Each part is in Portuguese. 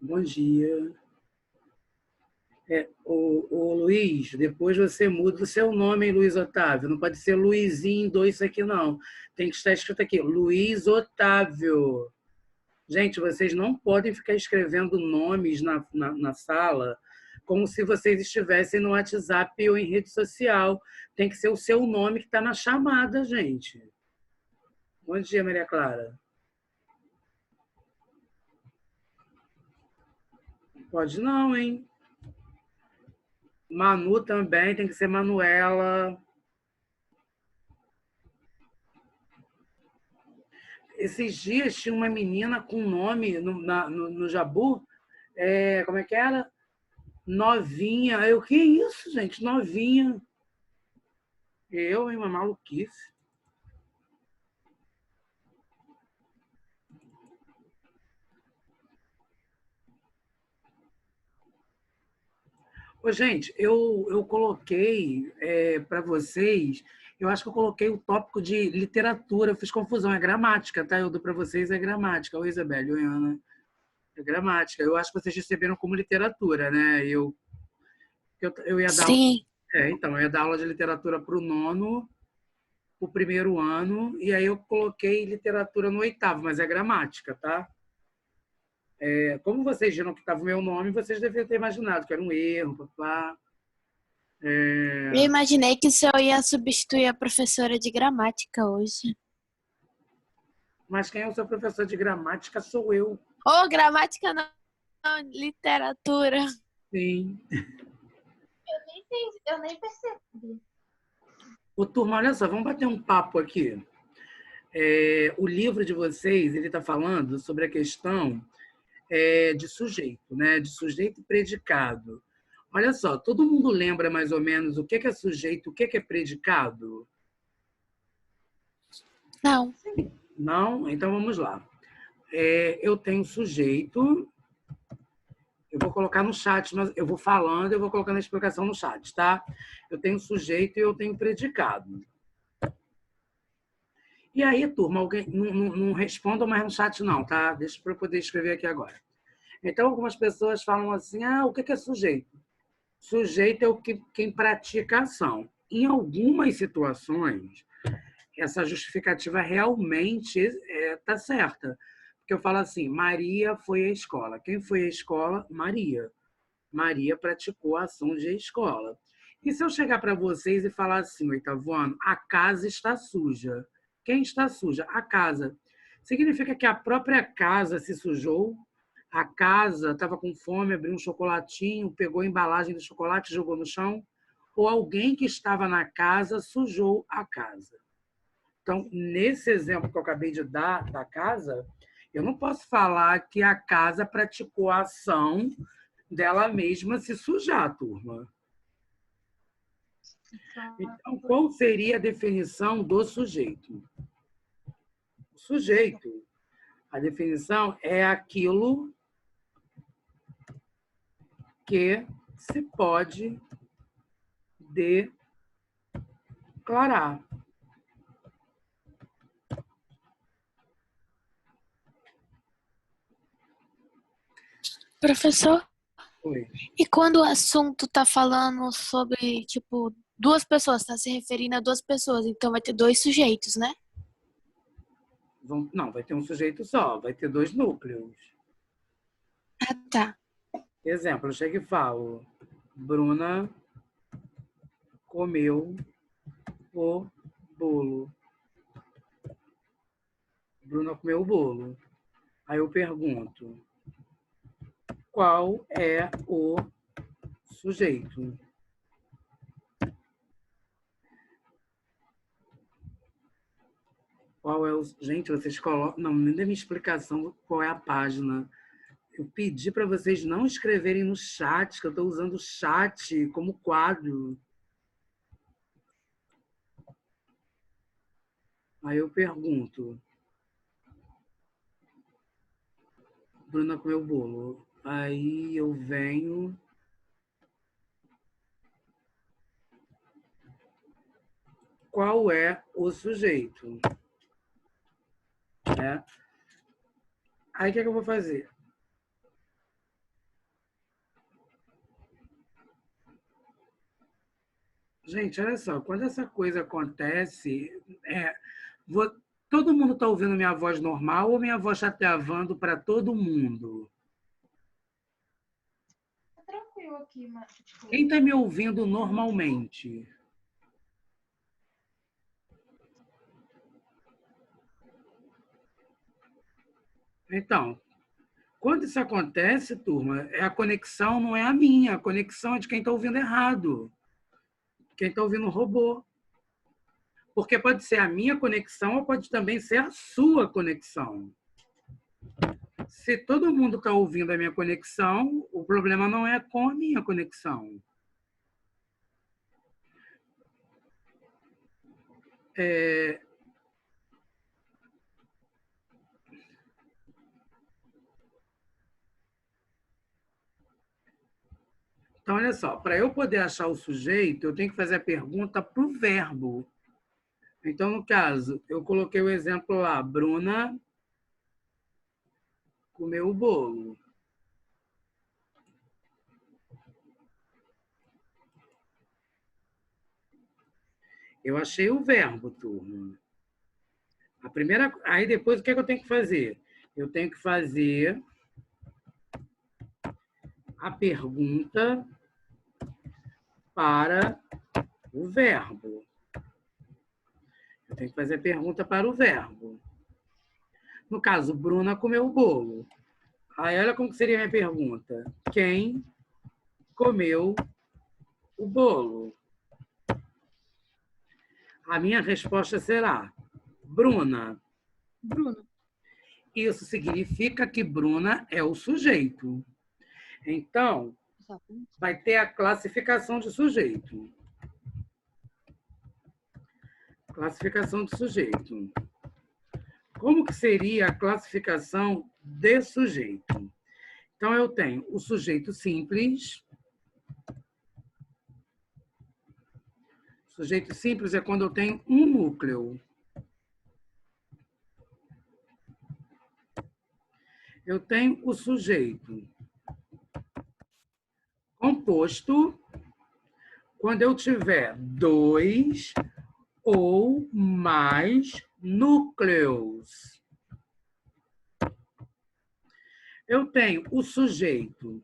Bom dia. O Luiz, depois você muda o seu nome, hein, Luiz Otávio. Não pode ser Luizinho 2 isso aqui, não. Tem que estar escrito aqui, Luiz Otávio. Gente, vocês não podem ficar escrevendo nomes na sala como se vocês estivessem no WhatsApp ou em rede social. Tem que ser o seu nome que está na chamada, gente. Bom dia, Maria Clara. Pode não, hein? Manu também, tem que ser Manuela. Esses dias tinha uma menina com nome no Jabu, como é que era? Novinha. O que é isso, gente? Novinha. Hein, uma maluquice. Ô, gente, eu coloquei para vocês, eu acho que eu coloquei o tópico de literatura, eu fiz confusão, é gramática, tá? Eu dou para vocês, é gramática. Oi, Isabelle, oi, Ana. É gramática. Eu acho que vocês receberam como literatura, né? Eu ia dar, Sim. então, eu ia dar aula de literatura para o nono, o primeiro ano, e aí eu coloquei literatura no oitavo, mas é gramática, tá? Como vocês viram que estava o meu nome, vocês deveriam ter imaginado que era um erro, papá. Eu imaginei que o senhor ia substituir a professora de gramática hoje. Mas quem é o seu professor de gramática sou eu. Ô, gramática não, literatura. Sim. Eu nem percebi. Ô, turma, olha só, vamos bater um papo aqui. O livro de vocês, ele está falando sobre a questão de sujeito, né? De sujeito e predicado. Olha só, todo mundo lembra mais ou menos o que é sujeito, o que é predicado? Não. Não? Então vamos lá. Eu tenho sujeito, eu vou colocar no chat, mas eu vou falando, eu vou colocando a explicação no chat, tá? Eu tenho sujeito e eu tenho predicado. E aí, turma, alguém não respondam mais no chat, não, tá? Deixa para eu poder escrever aqui agora. Então, algumas pessoas falam assim: o que é sujeito? Sujeito é quem pratica a ação. Em algumas situações, essa justificativa realmente está certa. Porque eu falo assim: Maria foi à escola. Quem foi à escola? Maria. Maria praticou a ação de ir à escola. E se eu chegar para vocês e falar assim, oitavo ano, a casa está suja. Quem está suja? A casa. Significa que a própria casa se sujou, a casa estava com fome, abriu um chocolatinho, pegou a embalagem do chocolate e jogou no chão, ou alguém que estava na casa sujou a casa. Então, nesse exemplo que eu acabei de dar da casa, eu não posso falar que a casa praticou a ação dela mesma se sujar, turma. Então, qual seria a definição do sujeito? O sujeito, a definição é aquilo que se pode declarar. Professor, Oi. e quando o assunto tá falando sobre, tipo, duas pessoas, tá se referindo a duas pessoas, então vai ter dois sujeitos, né? Não, vai ter um sujeito só, vai ter dois núcleos. Ah, tá. Exemplo, eu chego e falo, Bruna comeu o bolo. Bruna comeu o bolo. Aí eu pergunto, qual é o sujeito? Qual é o... Gente, vocês colocam... Não, nem dê minha explicação qual é a página. Eu pedi para vocês não escreverem no chat, que eu estou usando o chat como quadro. Aí eu pergunto, Bruna comeu bolo. Aí eu venho... Qual é o sujeito? Aí o que eu vou fazer? Gente, olha só, quando essa coisa acontece, é, vo- todo mundo está ouvindo minha voz normal ou minha voz está travando para todo mundo? Tá tranquilo aqui, mas, tipo, Quem está me ouvindo normalmente? Então, quando isso acontece, turma, a conexão não é a minha, a conexão é de quem está ouvindo errado, quem está ouvindo robô. Porque pode ser a minha conexão ou pode também ser a sua conexão. Se todo mundo está ouvindo a minha conexão, o problema não é com a minha conexão. Então, olha só, para eu poder achar o sujeito, eu tenho que fazer a pergunta para o verbo. Então, no caso, eu coloquei o exemplo lá, Bruna comeu o bolo. Eu achei o verbo, turma. A primeira, aí depois o que é que eu tenho que fazer? Eu tenho que fazer a pergunta para o verbo. Eu tenho que fazer a pergunta para o verbo. No caso, Bruna comeu o bolo. Aí olha como seria a minha pergunta. Quem comeu o bolo? A minha resposta será Bruna. Bruno. Isso significa que Bruna é o sujeito. Então, vai ter a classificação de sujeito. Classificação de sujeito. Como que seria a classificação de sujeito? Então, eu tenho o sujeito simples. Sujeito simples é quando eu tenho um núcleo. Eu tenho o sujeito composto quando eu tiver dois ou mais núcleos. Eu tenho o sujeito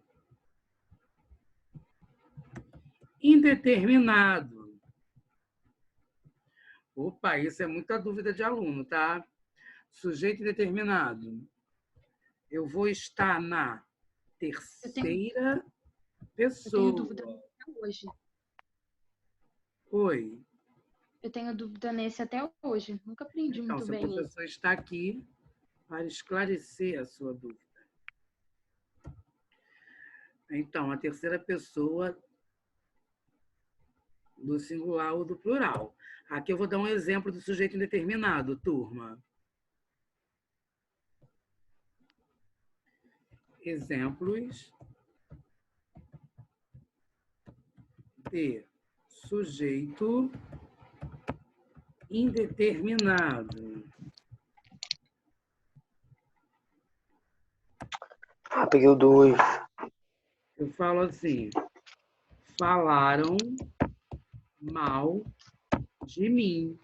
indeterminado. Opa, isso é muita dúvida de aluno, tá? Sujeito indeterminado. Eu vou estar na terceira eu tenho pessoa. dúvida até hoje. Oi. Eu tenho dúvida nesse até hoje. Nunca aprendi Então, muito seu bem isso. professor está aqui para esclarecer a sua dúvida. Então, a terceira pessoa do singular ou do plural. Aqui eu vou dar um exemplo do sujeito indeterminado, turma. Exemplos de sujeito indeterminado. Ah, peguei o 2. Eu falo assim, falaram mal de mim.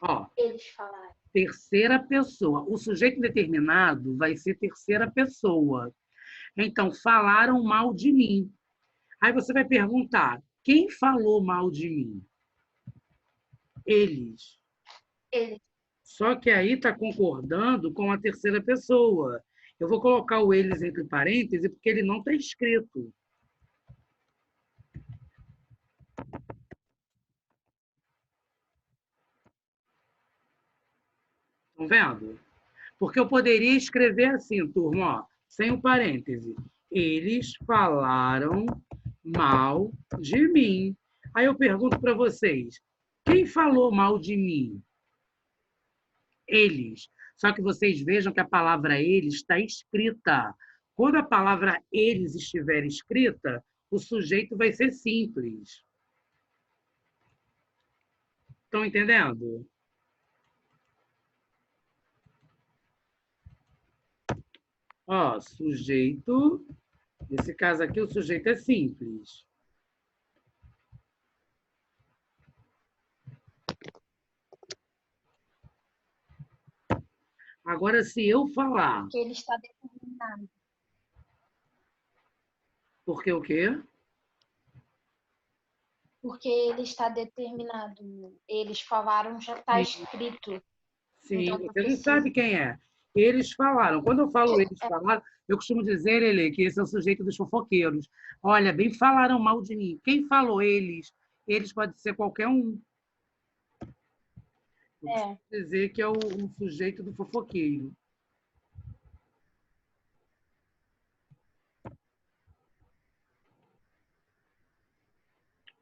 Ó, Eles falaram. terceira pessoa. O sujeito indeterminado vai ser terceira pessoa. Então, falaram mal de mim. Aí você vai perguntar, quem falou mal de mim? Eles. Eles. Só que aí está concordando com a terceira pessoa. Eu vou colocar o eles entre parênteses porque ele não está escrito. Estão vendo? Porque eu poderia escrever assim, turma, ó, sem o parêntese. Eles falaram mal de mim. Aí eu pergunto para vocês, quem falou mal de mim? Eles. Só que vocês vejam que a palavra eles está escrita. Quando a palavra eles estiver escrita, o sujeito vai ser simples. Estão entendendo? Ó, sujeito, nesse caso aqui o sujeito é simples. Agora, se eu falar, Porque ele está determinado. porque o quê? Porque ele está determinado. Eles falaram, já está escrito. Sim, Então, você não precisa. sabe quem é. Eles falaram. Quando eu falo eles falaram, eu costumo dizer, Ele, que esse é o sujeito dos fofoqueiros. Olha, bem falaram mal de mim. Quem falou eles? Eles pode ser qualquer um. Eu costumo dizer que é o sujeito do fofoqueiro.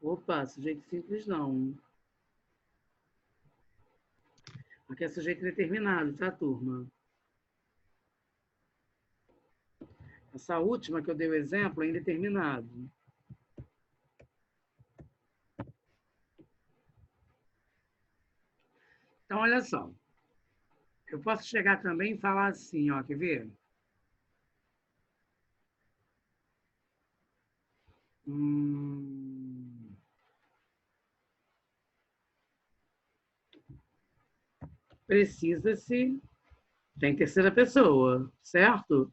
Opa, sujeito simples não. Aqui é sujeito determinado, tá, turma? Essa última que eu dei o exemplo é indeterminado. Então, olha só. Eu posso chegar também e falar assim, ó, quer ver? Precisa-se, tem terceira pessoa, certo?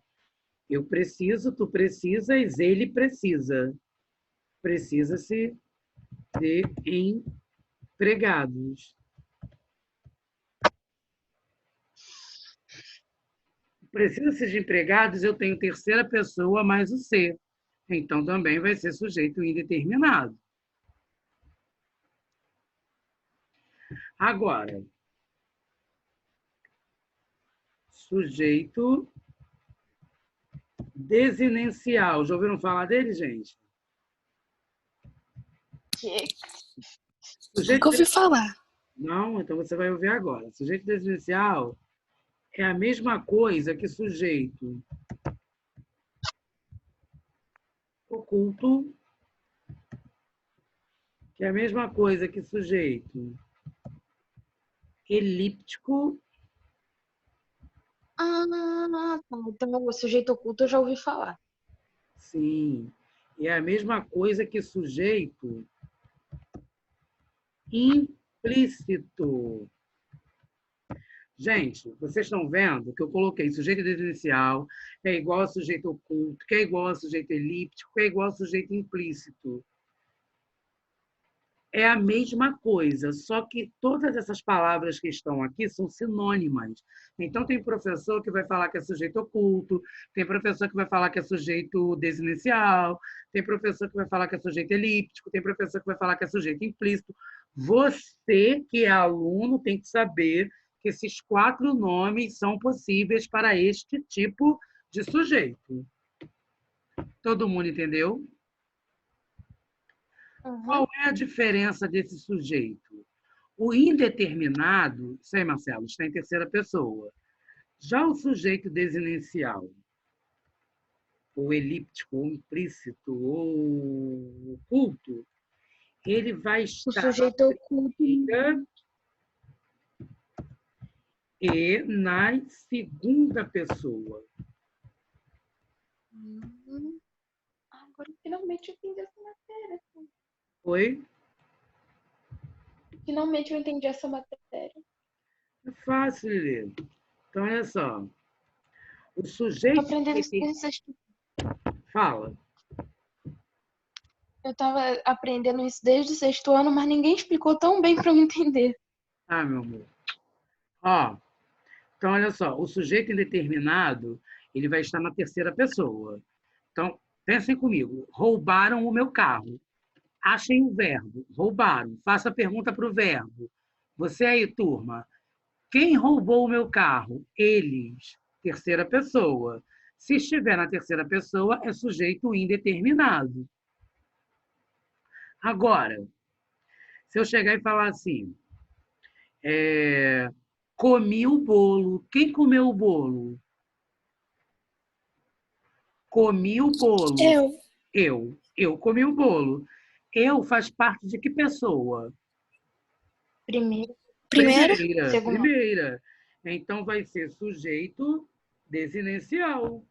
Eu preciso, tu precisas, ele precisa. Precisa-se de empregados. Precisa-se de empregados, eu tenho terceira pessoa mais o ser. Então, também vai ser sujeito indeterminado. Agora, sujeito desinencial. Já ouviram falar dele, gente? Nunca ouvi falar. Não, então você vai ouvir agora. Sujeito desinencial é a mesma coisa que sujeito oculto, que é a mesma coisa que sujeito elíptico. Tá. Então, o sujeito oculto eu já ouvi falar. Sim, é a mesma coisa que sujeito implícito. Gente, vocês estão vendo que eu coloquei sujeito desinencial é igual a sujeito oculto, que é igual a sujeito elíptico, que é igual a sujeito implícito. É a mesma coisa, só que todas essas palavras que estão aqui são sinônimas. Então, tem professor que vai falar que é sujeito oculto, tem professor que vai falar que é sujeito desinencial, tem professor que vai falar que é sujeito elíptico, tem professor que vai falar que é sujeito implícito. Você, que é aluno, tem que saber que esses 4 nomes são possíveis para este tipo de sujeito. Todo mundo entendeu? Qual é a diferença desse sujeito? O indeterminado, isso aí, Marcelo, está em terceira pessoa. Já o sujeito desinencial, ou elíptico, ou implícito, ou oculto, ele vai O estar sujeito oculto. e na segunda pessoa. Agora, finalmente eu entendi essa matéria. Oi? Finalmente eu entendi essa matéria. É fácil, Lili. Então, olha só. O Tô sujeito... aprendendo isso desde sexto. Fala. Eu tava aprendendo isso desde o sexto ano, mas ninguém explicou tão bem para eu entender. Ah, meu amor. Ó, então, olha só. O sujeito indeterminado, ele vai estar na terceira pessoa. Então, pensem comigo. Roubaram o meu carro. Achem o verbo. Roubaram. Faça a pergunta para o verbo. Você aí, turma. Quem roubou o meu carro? Eles. Terceira pessoa. Se estiver na terceira pessoa, é sujeito indeterminado. Agora, se eu chegar e falar assim, comi o bolo. Quem comeu o bolo? Comi o bolo. Eu comi o bolo. Eu faz parte de que pessoa? Primeiro. Primeira. Então, vai ser sujeito desinencial.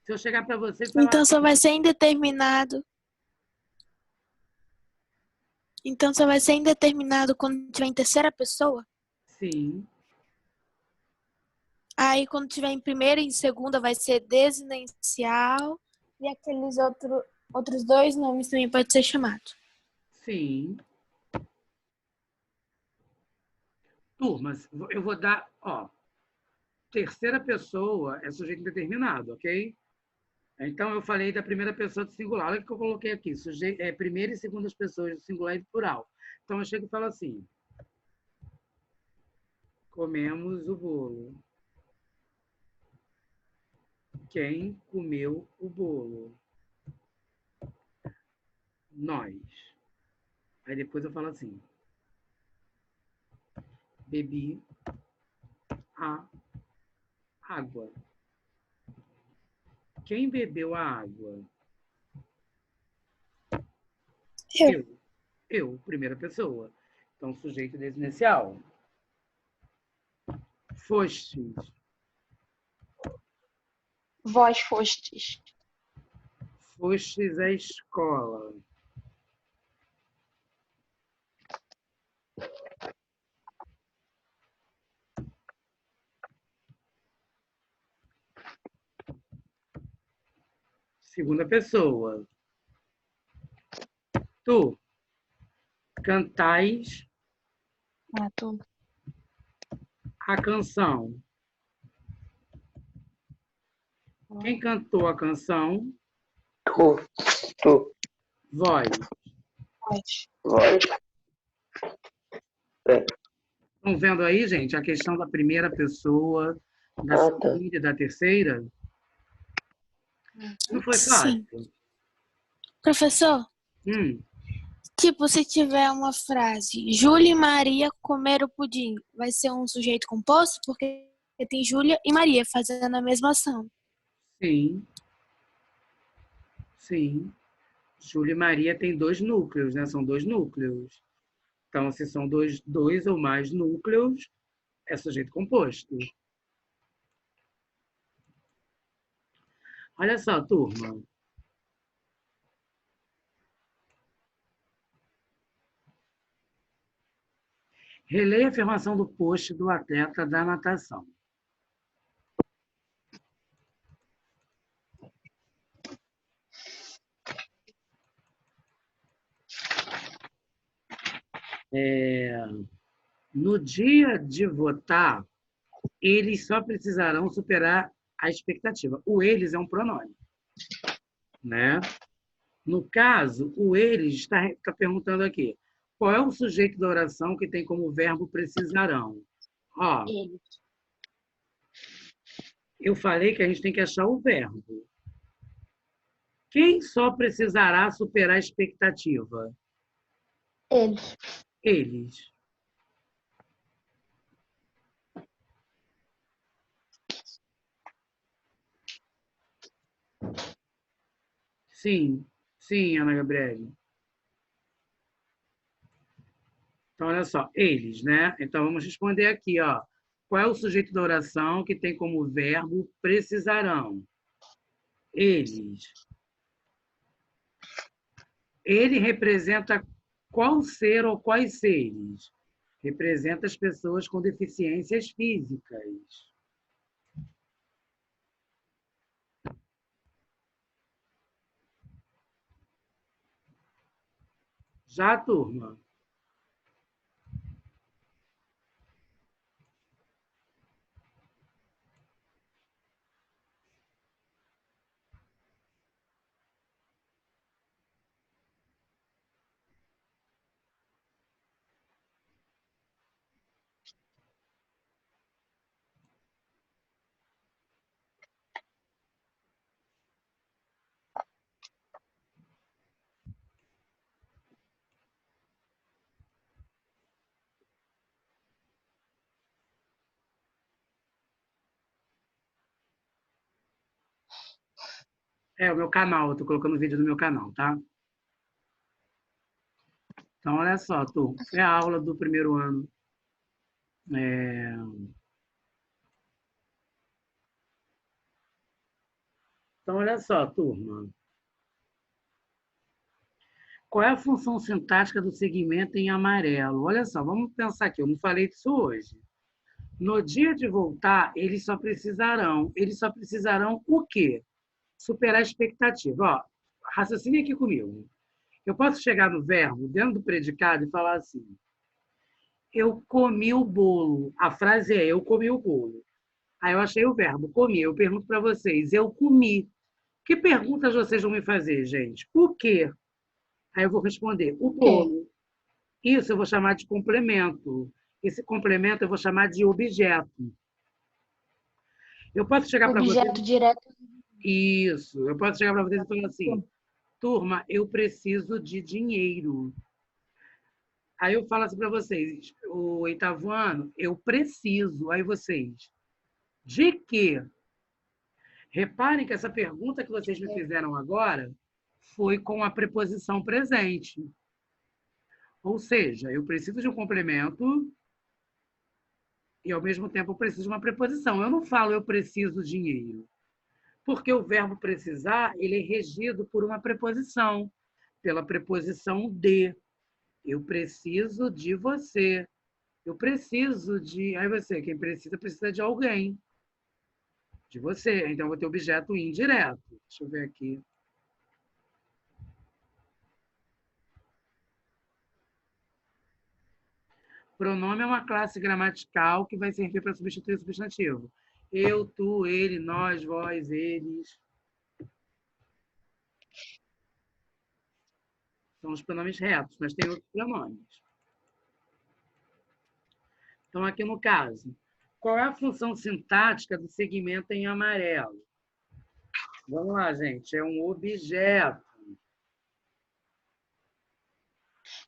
Se eu chegar para você e falar... Então só vai ser indeterminado. Então só vai ser indeterminado quando tiver em terceira pessoa? Sim. Aí, quando tiver em primeira e em segunda, vai ser desinencial. E aqueles outros dois nomes também pode ser chamado. Sim. Turmas, eu vou dar, ó, terceira pessoa é sujeito indeterminado, ok? Então, eu falei da primeira pessoa do singular. Olha o que eu coloquei aqui. Primeira e segunda pessoas do singular e do plural. Então, eu chego e falo assim. Comemos o bolo. Quem comeu o bolo? Nós. Aí depois eu falo assim. Bebi a água. Quem bebeu a água? Eu. Eu, primeira pessoa. Então, sujeito desinicial. Fostes. Vós fostes. Fostes à escola. Segunda pessoa. Tu cantais Ah, tu. a canção. Quem cantou a canção? Tu. Tu. Vós. Vós. Voz. É. Estão vendo aí, gente, a questão da primeira pessoa, da Ah, tá. segunda e da terceira? Não foi Sim. fácil? Professor, Hum, tipo, se tiver uma frase, Júlia e Maria comeram pudim, vai ser um sujeito composto? Porque tem Júlia e Maria fazendo a mesma ação. sim, sim. Júlia e Maria têm dois núcleos, né? São dois núcleos. Então, se são dois ou mais núcleos, é sujeito composto. Olha só, turma. Releia a afirmação do post do atleta da natação. No dia de votar, eles só precisarão superar a expectativa. O eles é um pronome, né? No caso, o eles está perguntando aqui, qual é o sujeito da oração que tem como verbo precisarão? Ó, Ele. eu falei que a gente tem que achar o verbo. Quem só precisará superar a expectativa? Eles. Eles. Sim, sim, Ana Gabriele. Então, olha só, eles, né? Então, vamos responder aqui, ó. Qual é o sujeito da oração que tem como verbo precisarão? Eles. Ele representa qual ser ou quais seres? Representa as pessoas com deficiências físicas. Já, turma? É o meu canal, eu estou colocando o vídeo no meu canal, tá? Então, olha só, turma. É a aula do primeiro ano. Então, olha só, turma. Qual é a função sintática do segmento em amarelo? Olha só, vamos pensar aqui. Eu não falei disso hoje. No dia de voltar, eles só precisarão o quê? Superar a expectativa. Ó, raciocine aqui comigo. Eu posso chegar no verbo, dentro do predicado, e falar assim: eu comi o bolo. A frase é: eu comi o bolo. Aí eu achei o verbo, comi. Eu pergunto para vocês: eu comi. Que perguntas vocês vão me fazer, gente? O quê? Aí eu vou responder: o quê? bolo. Isso eu vou chamar de complemento. Esse complemento eu vou chamar de objeto. Eu posso chegar para vocês. Objeto direto. Isso. Eu posso chegar para vocês e falar assim: turma, eu preciso de dinheiro. Aí eu falo assim para vocês: o oitavo ano, eu preciso. Aí vocês: de quê? Reparem que essa pergunta que vocês me fizeram agora foi com a preposição presente. Ou seja, eu preciso de um complemento e, ao mesmo tempo, eu preciso de uma preposição. Eu não falo eu preciso dinheiro, porque o verbo precisar ele é regido por uma preposição, pela preposição de. Eu preciso de você. Eu preciso de... Aí você, quem precisa, precisa de alguém. De você. Então, eu vou ter objeto indireto. Deixa eu ver aqui. Pronome é uma classe gramatical que vai servir para substituir o substantivo. Eu, tu, ele, nós, vós, eles. São os pronomes retos, mas tem outros pronomes. Então, aqui no caso, qual é a função sintática do segmento em amarelo? Vamos lá, gente. É um objeto.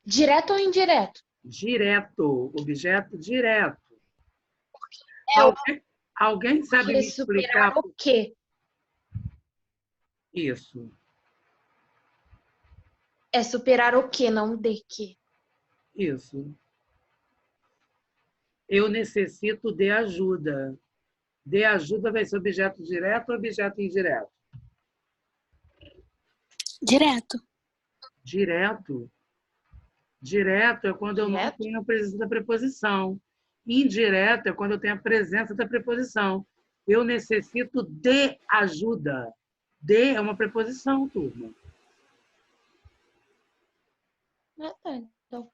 Direto ou indireto? Direto. Objeto direto. É o Alguém sabe que me explicar superar o quê? isso? É superar o quê, não de quê. Isso. Eu necessito de ajuda. De ajuda vai ser objeto direto ou objeto indireto? Direto. Direto. Direto é quando eu não Direto? tenho a presença da preposição. Indireto é quando eu tenho a presença da preposição. Eu necessito de ajuda. De é uma preposição, turma. Ah, tá. Então,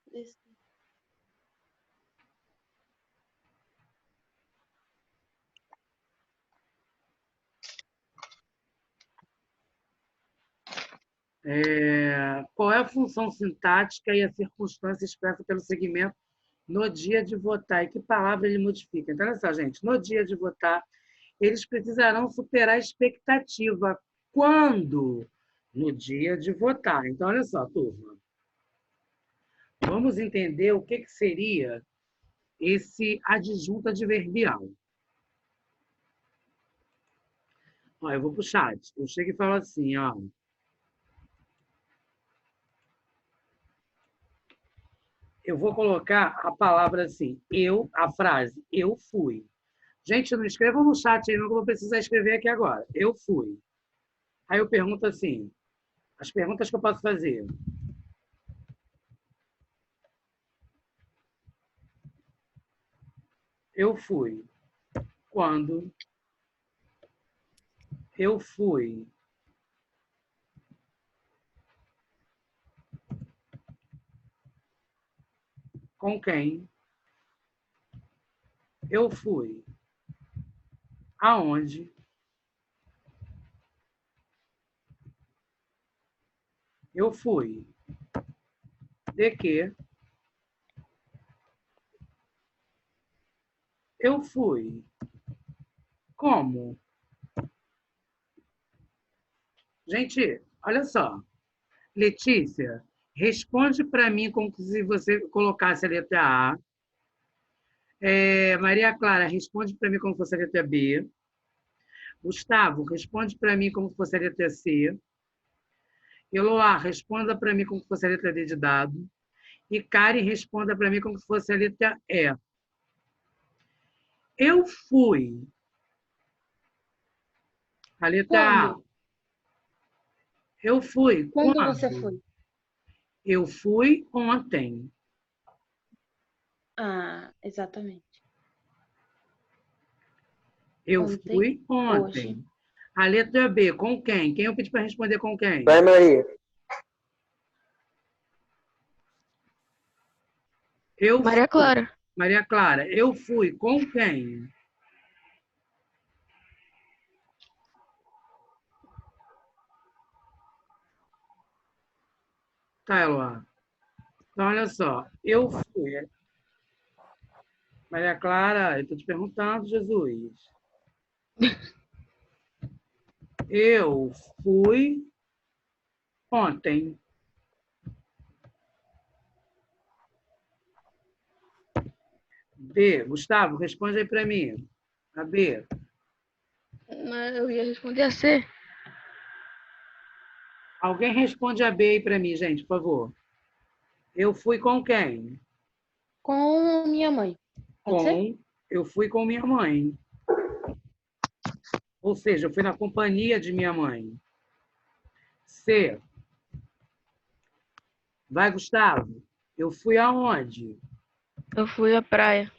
Qual é a função sintática e a circunstância expressa pelo segmento no dia de votar? E que palavra ele modifica? Então, olha só, gente. No dia de votar, eles precisarão superar a expectativa. Quando? No dia de votar. Então, olha só, turma. Vamos entender o que seria esse adjunto adverbial. Ó, eu vou para o chat. Eu chego e falo assim, ó. Eu vou colocar a palavra assim, a frase, eu fui. Gente, não escrevam no chat aí, não, que eu vou precisar escrever aqui agora. Eu fui. Aí eu pergunto assim, as perguntas que eu posso fazer. Eu fui. Quando? Eu fui. Com quem? Eu fui. Aonde? Eu fui. De quê? Eu fui. Como? Gente, olha só. Letícia, responde para mim como se você colocasse a letra A. Maria Clara, responde para mim como se fosse a letra B. Gustavo, responde para mim como se fosse a letra C. Eloá, responda para mim como se fosse a letra D de dado. E Karen, responda para mim como se fosse a letra E. Eu fui. A letra A. quando? Eu fui. Quando você foi? Eu fui ontem. Ah, exatamente. Eu Ontem. fui ontem. A letra B, com quem? Quem eu pedi para responder com quem? Vai, Maria. Eu Maria fui. Clara. Maria Clara, eu fui com quem? Tá, Eloá. Então, olha só. Eu fui. Maria Clara, eu estou te perguntando, Jesus. Eu fui ontem. B. Gustavo, responde aí para mim. A B. Mas eu ia responder a C. Alguém responde a B aí para mim, gente, por favor. Eu fui com quem? Com minha mãe. Pode ser? Eu fui com minha mãe. Ou seja, eu fui na companhia de minha mãe. C. Vai, Gustavo. Eu fui aonde? Eu fui à praia.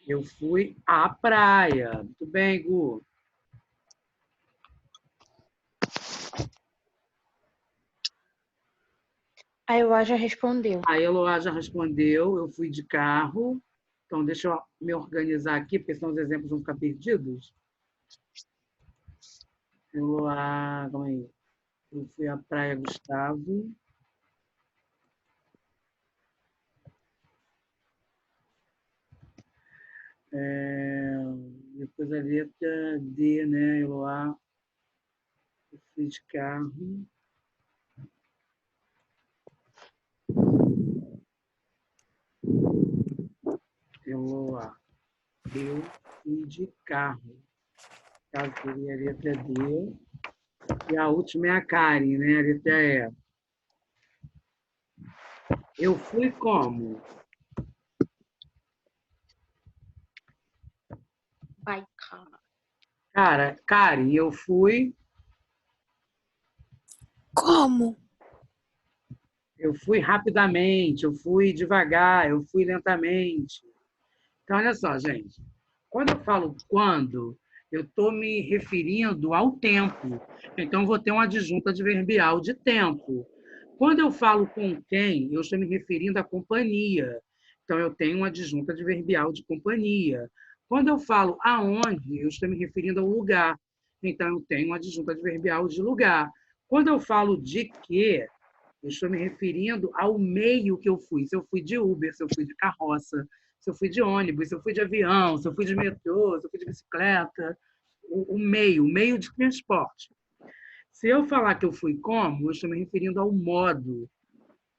Eu fui à praia. Muito bem, Gu. A Eloá já respondeu. A Eloá já respondeu. Eu fui de carro. Então, deixa eu me organizar aqui, porque senão os exemplos vão ficar perdidos. Eloá, calma aí. Eu fui à praia, Gustavo. Depois a letra D, né, Eloá? Eu fui de carro. Eloá. Eu fui de carro. Caso seria a letra D. E a última é a Karen, né? A letra E. Eu fui como? Vai, cara. Cara, Karen, eu fui Como? rapidamente, eu fui devagar, eu fui lentamente. Então, olha só, gente. Quando eu falo quando, eu estou me referindo ao tempo. Então, vou ter uma adjunta adverbial de tempo. Quando eu falo com quem, eu estou me referindo à companhia. Então, eu tenho uma adjunta adverbial de companhia. Quando eu falo aonde, eu estou me referindo ao lugar. Então, eu tenho uma adjunta adverbial de lugar. Quando eu falo de quê, eu estou me referindo ao meio que eu fui. Se eu fui de Uber, se eu fui de carroça, se eu fui de ônibus, se eu fui de avião, se eu fui de metrô, se eu fui de bicicleta, o meio de transporte. Se eu falar que eu fui como, eu estou me referindo ao modo.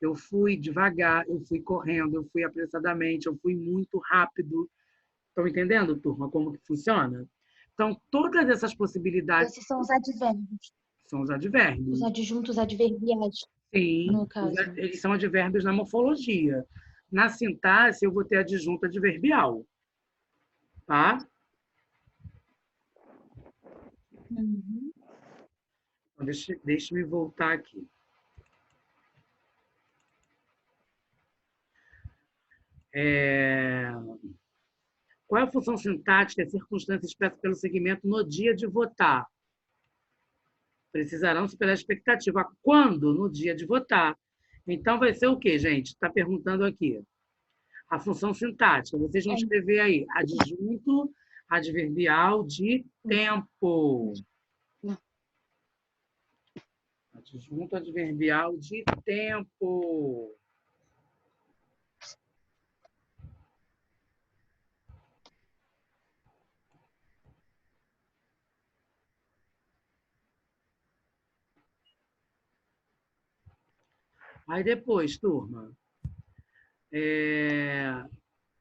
Eu fui devagar, eu fui correndo, eu fui apressadamente, eu fui muito rápido. Estão entendendo, turma, como que funciona? Então, todas essas possibilidades Esses são os advérbios. são os advérbios. Os adjuntos adverbiais, Sim, no caso. eles são advérbios na morfologia. Na sintaxe, eu vou ter adjunta adverbial. Tá? Uhum. Então, deixa-me voltar aqui. Qual é a função sintática e a circunstância expressa pelo segmento no dia de votar? Precisarão superar a expectativa. Quando? No dia de votar. Então, vai ser o quê, gente? Está perguntando aqui. A função sintática. Vocês vão escrever aí. Adjunto adverbial de tempo. Adjunto adverbial de tempo. Aí depois, turma,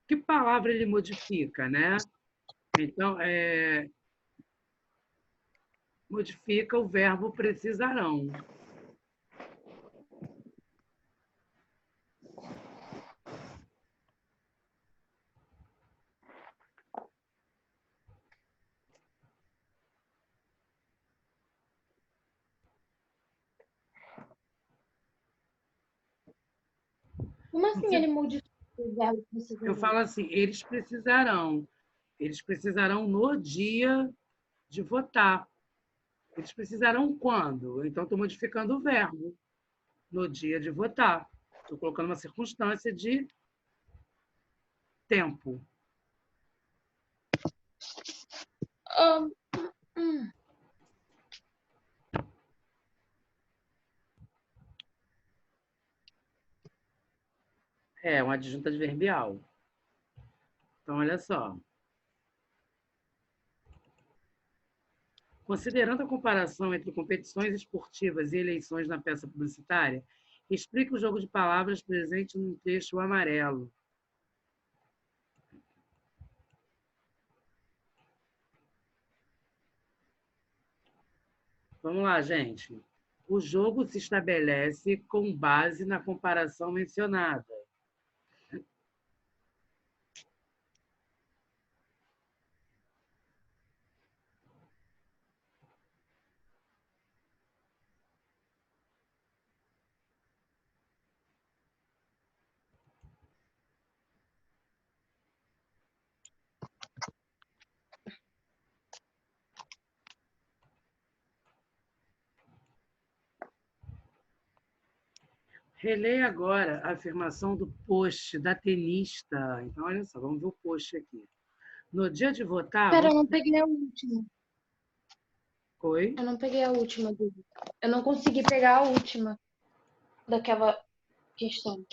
que palavra ele modifica, né? Então, modifica o verbo precisarão. Como assim ele modifica o verbo Eu falo assim, eles precisarão. Eles precisarão no dia de votar. Eles precisarão quando? Então, estou modificando o verbo. No dia de votar. Estou colocando uma circunstância de tempo. É uma adjunta adverbial. Então, olha só. Considerando a comparação entre competições esportivas e eleições na peça publicitária, explique o jogo de palavras presente no texto amarelo. Vamos lá, gente. O jogo se estabelece com base na comparação mencionada. Releia agora a afirmação do post da tenista. Então, olha só, vamos ver o post aqui. No dia de votar... Pera, eu não peguei a última. Oi? Eu não peguei a última dúvida. Eu não consegui pegar a última daquela questão.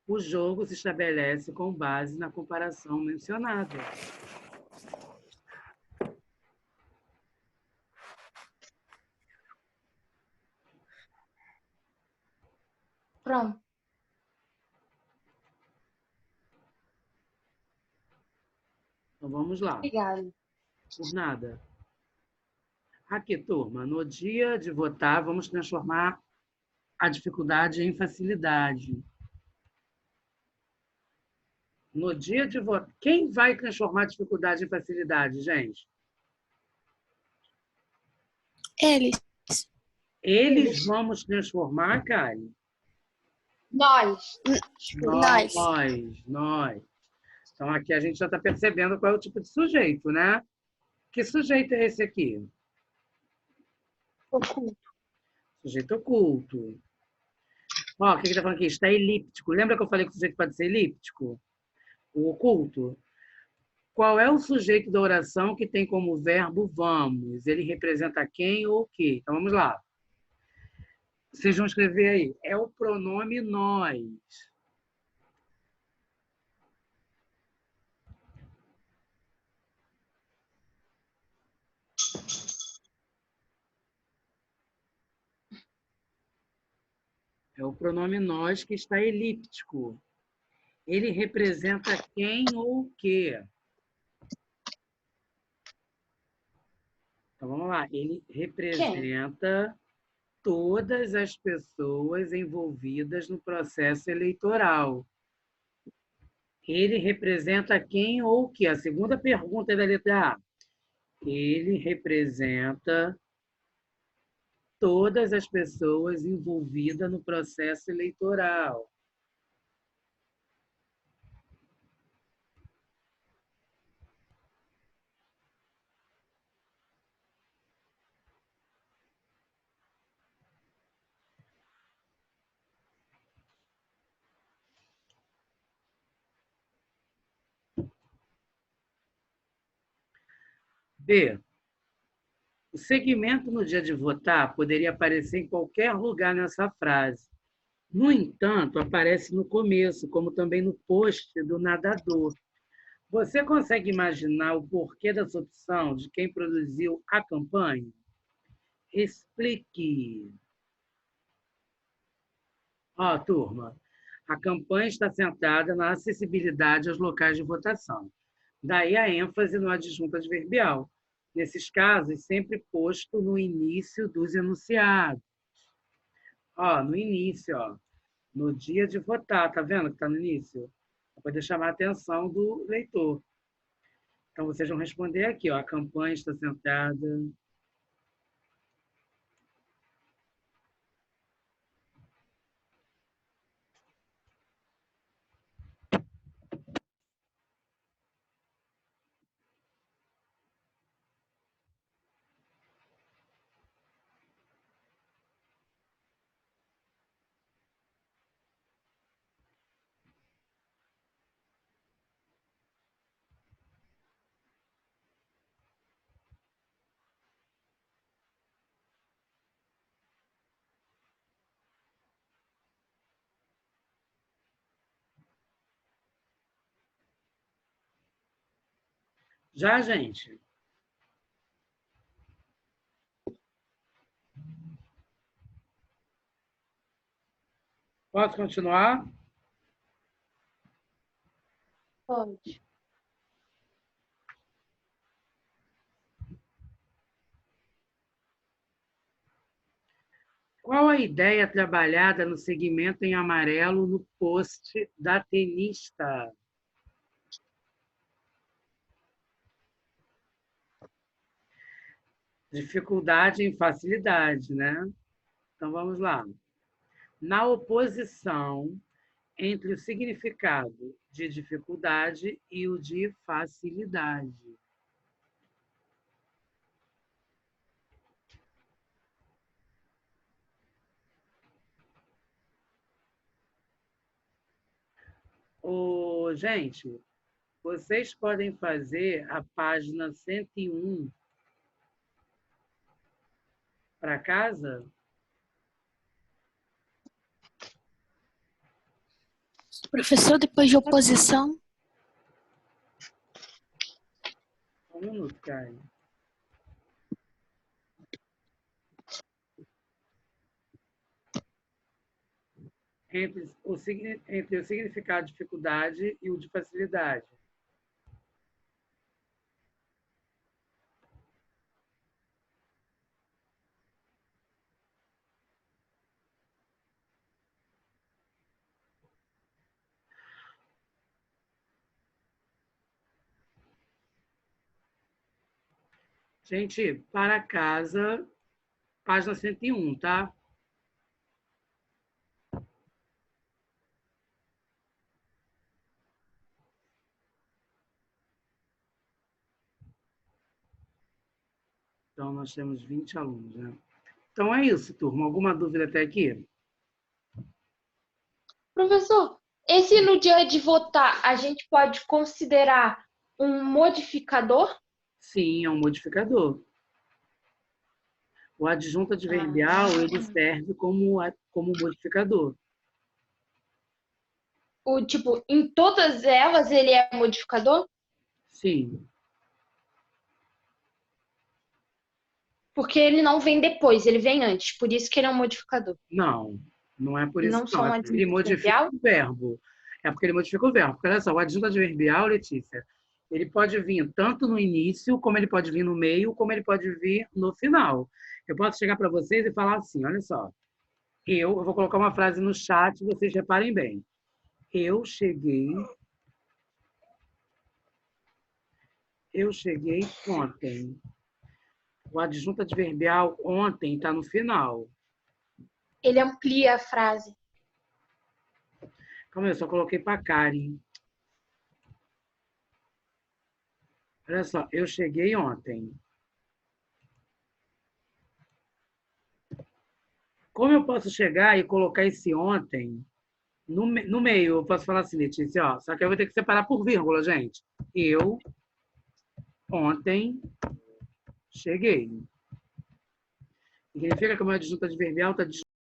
O jogo se estabelece com base na comparação mencionada. Pronto. Então, vamos lá. Obrigada. Por nada. Aqui, turma, no dia de votar, vamos transformar a dificuldade em facilidade. No dia de votar, quem vai transformar a dificuldade em facilidade, gente? Eles. Eles vamos transformar, Kali? Nós. Nós. Então, aqui a gente já está percebendo qual é o tipo de sujeito, né? Que sujeito é esse aqui? Oculto. Sujeito oculto. Ó, o que está falando aqui? Está elíptico. Lembra que eu falei que o sujeito pode ser elíptico? O oculto. Qual é o sujeito da oração que tem como verbo vamos? Ele representa quem ou o quê? Então, vamos lá. Vocês vão escrever aí. É o pronome nós. É o pronome nós que está elíptico. Ele representa quem ou o quê? Então, vamos lá. Ele representa todas as pessoas envolvidas no processo eleitoral. Ele representa quem ou o quê? A segunda pergunta é da letra A. Ele representa todas as pessoas envolvidas no processo eleitoral. B. O segmento no dia de votar poderia aparecer em qualquer lugar nessa frase. No entanto, aparece no começo, como também no post do nadador. Você consegue imaginar o porquê dessa opção de quem produziu a campanha? Explique. Ó, turma, a campanha está centrada na acessibilidade aos locais de votação. Daí a ênfase no adjunto adverbial. Nesses casos, sempre posto no início dos enunciados. Ó, no início, ó, no dia de votar, tá vendo que está no início? Para poder chamar a atenção do leitor. Então, vocês vão responder aqui, ó, a campanha está centrada... Já, gente? Posso continuar? Pode. Qual a ideia trabalhada no segmento em amarelo no post da tenista? Dificuldade em facilidade, né? Então, vamos lá. Na oposição entre o significado de dificuldade e o de facilidade. Gente, vocês podem fazer a página 101 para casa? Professor, depois de oposição, Um minuto, Caio. Entre o significado de dificuldade e o de facilidade. Gente, para casa, página 101, tá? Então, nós temos 20 alunos, né? Então, é isso, turma. Alguma dúvida até aqui? Professor, esse no dia de votar, a gente pode considerar um modificador? Sim, é um modificador. O adjunto adverbial, ele serve como modificador. Tipo, em todas elas ele é modificador? Sim. Porque ele não vem depois, ele vem antes. Por isso que ele é um modificador. Não, não é por isso, Não só um não. É porque ele adjunto modifica adverbial? o verbo. É porque ele modifica o verbo. Porque, olha só, o adjunto adverbial, Letícia, ele pode vir tanto no início, como ele pode vir no meio, como ele pode vir no final. Eu posso chegar para vocês e falar assim, olha só. Eu vou colocar uma frase no chat, vocês reparem bem. Eu cheguei ontem. O adjunto adverbial ontem está no final. Ele amplia a frase. Calma aí, eu só coloquei para Karen. Olha só, eu cheguei ontem. Como eu posso chegar e colocar esse ontem no meio? Eu posso falar assim, Letícia, ó, só que eu vou ter que separar por vírgula, gente. Eu ontem cheguei. Significa que o meu adjunto adverbial está